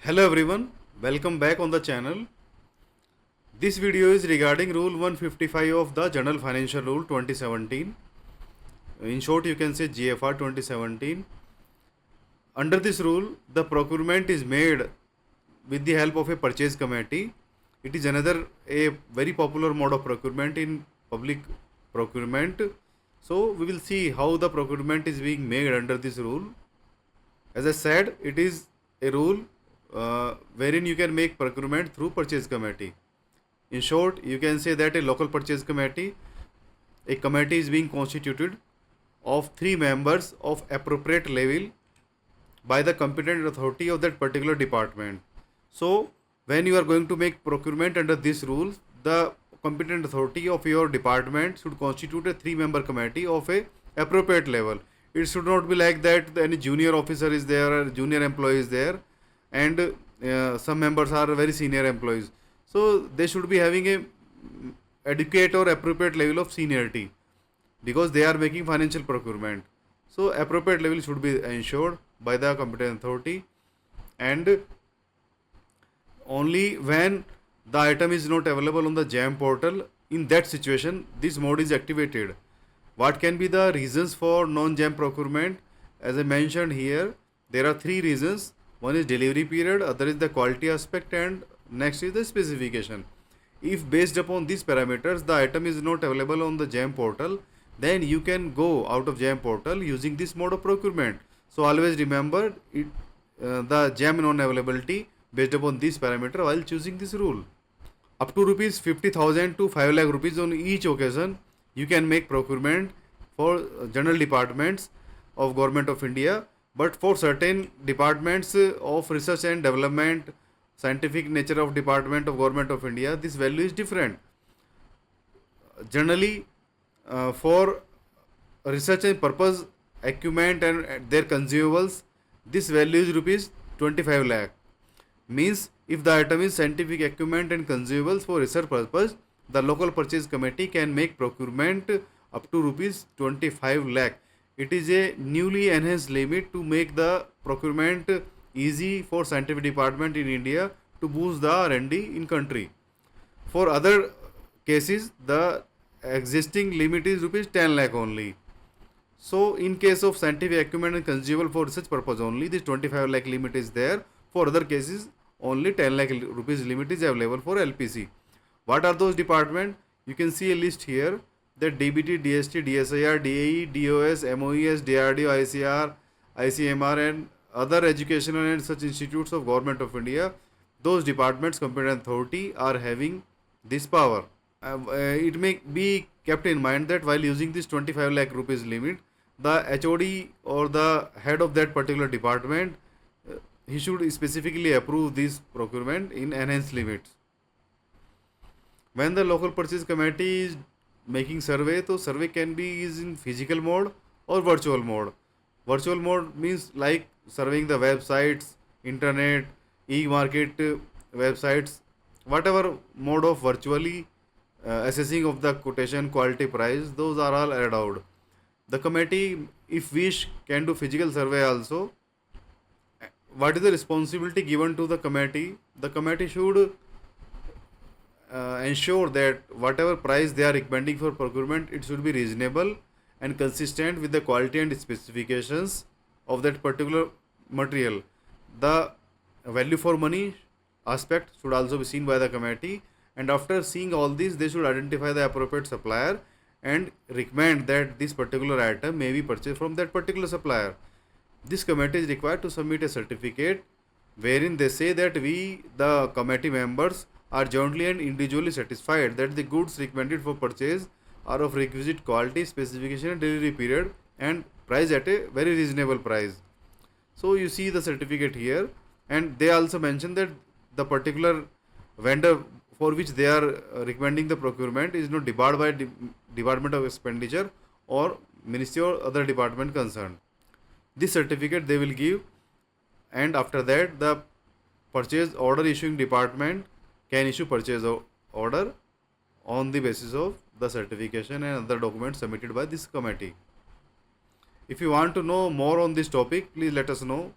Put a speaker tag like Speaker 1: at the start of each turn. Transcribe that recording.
Speaker 1: Hello everyone, welcome back on the channel. This video is regarding Rule 155 of the General Financial Rule 2017. In short, you can say GFR 2017. Under this rule, the procurement is made with the help of a purchase committee. It is another a very popular mode of procurement in public procurement. So we will see how the procurement is being made under this rule. As I said, it is a rule wherein you can make procurement through purchase committee. In short, you can say that a local purchase committee, a committee is being constituted of 3 members of appropriate level by the competent authority of that particular department. So, when you are going to make procurement under this rule, the competent authority of your department should constitute a 3 member committee of a appropriate level. It should not be like that any junior officer is there or junior employee is there, and some members are very senior employees. So they should be having a adequate or appropriate level of seniority because they are making financial procurement. So appropriate level should be ensured by the competent authority, and only when the item is not available on the JAM portal, in that situation this mode is activated. What can be the reasons for non-JAM procurement? As I mentioned here, there are 3 reasons. One is delivery period, other is the quality aspect, and next is the specification. If based upon these parameters the item is not available on the JAM portal, then you can go out of JAM portal using this mode of procurement. So always remember it, the JAM non-availability based upon this parameter while choosing this rule. Up to rupees 50,000 to 5 lakh rupees on each occasion, you can make procurement for general departments of Government of India. But for certain departments of research and development, scientific nature of department of Government of India, this value is different. Generally, for research and purpose equipment and their consumables, this value is rupees 25 lakh. Means if the item is scientific equipment and consumables for research purpose, the local purchase committee can make procurement up to rupees 25 lakh. It is a newly enhanced limit to make the procurement easy for scientific department in India to boost the R&D in country. For other cases, the existing limit is rupees 10 lakh only. So in case of scientific equipment and consumable for research purpose only, this 25 lakh limit is there. For other cases, only 10 lakh rupees limit is available for LPC. What are those departments? You can see a list here. That DBT, DST, DSIR, DAE, DOS, MOES, DRDO, ICR, ICMR, and other educational and such institutes of Government of India, those departments competent authority are having this power. It may be kept in mind that while using this 25 lakh rupees limit, the HOD or the head of that particular department, he should specifically approve this procurement in enhanced limits. When the local purchase committee is making survey, so survey can be is in physical mode or virtual mode. Virtual mode means like surveying the websites, internet, e-market websites, whatever mode of virtually assessing of the quotation, quality, price, those are all allowed. The committee, if wish, can do physical survey also. What is the responsibility given to the committee? The committee should ensure that whatever price they are recommending for procurement, it should be reasonable and consistent with the quality and specifications of that particular material. The value for money aspect should also be seen by the committee, and after seeing all this, they should identify the appropriate supplier and recommend that this particular item may be purchased from that particular supplier. This committee is required to submit a certificate wherein they say that we, the committee members, are jointly and individually satisfied that the goods recommended for purchase are of requisite quality, specification, and delivery period, and price at a very reasonable price. So you see the certificate here, and they also mention that the particular vendor for which they are recommending the procurement is not debarred by Department of Expenditure or Ministry or other department concerned. This certificate they will give, and after that the purchase order issuing department can issue purchase order on the basis of the certification and other documents submitted by this committee. If you want to know more on this topic, please let us know.